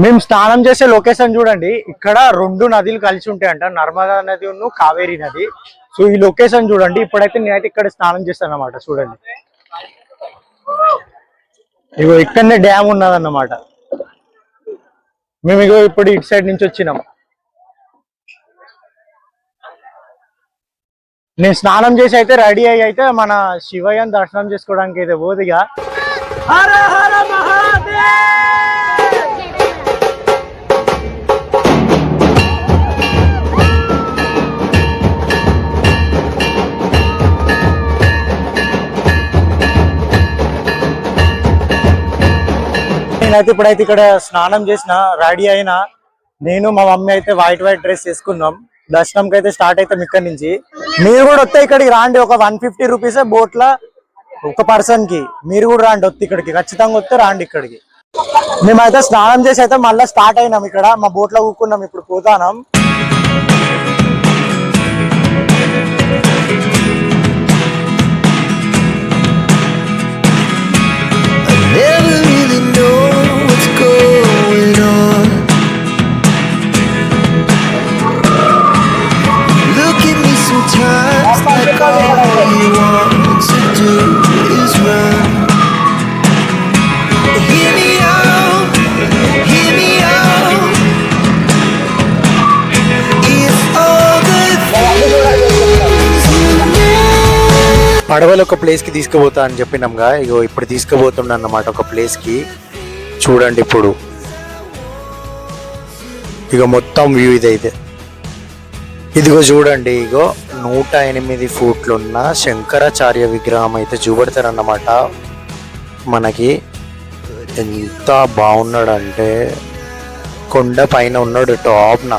మేము స్నానం చేసే లొకేషన్ చూడండి, ఇక్కడ రెండు నదులు కలిసి ఉంటాయంట, నర్మదా నది ఉన్న కావేరీ నది. సో ఈ లొకేషన్ చూడండి. ఇప్పుడైతే నేనైతే ఇక్కడ స్నానం చేస్తాను అన్నమాట. చూడండి, ఇగో ఇక్కడనే డ్యామ్ ఉన్నదన్నమాట. మేము ఇగో ఇప్పుడు ఇటు సైడ్ నుంచి వచ్చినాం. నేను స్నానం చేసి అయితే రెడీ అయ్యి అయితే మన శివయ్యని దర్శనం చేసుకోవడానికి అయితే పోదిగా. హర హర మహాదేవ్. నేనైతే ఇప్పుడైతే ఇక్కడ స్నానం చేసిన రెడీ అయినా. నేను మా మమ్మీ అయితే వైట్ డ్రెస్ వేసుకున్నాం. దర్శనంకి అయితే స్టార్ట్ అవుతాం ఇక్కడ నుంచి. మీరు కూడా వస్తే ఇక్కడికి రాండి. ఒక 150 రూపీసే బోట్ లా ఒక పర్సన్ కి. మీరు కూడా రాండి, వస్తే ఇక్కడికి ఖచ్చితంగా వస్తే రాండి ఇక్కడికి. మేమైతే స్నానం చేసి అయితే మళ్ళీ స్టార్ట్ అయినాం. ఇక్కడ మా బోట్ లో కూకున్నాం. ఇప్పుడు పోతానం. పడవలు ఒక ప్లేస్ కి తీసుకుపోతా అని చెప్పినాంగా. ఇగో ఇప్పుడు తీసుకుపోతుండ అన్నమాట ఒక ప్లేస్ కి. చూడండి ఇప్పుడు ఇగో మొత్తం వ్యూ ఇదైతే. ఇదిగో చూడండి, ఇగో 108 ఫూట్లున్న శంకరాచార్య విగ్రహం అయితే చూపెడతారన్నమాట మనకి. ఎంత బాగున్నాడంటే కొండ పైన ఉన్నాడు టాప్న.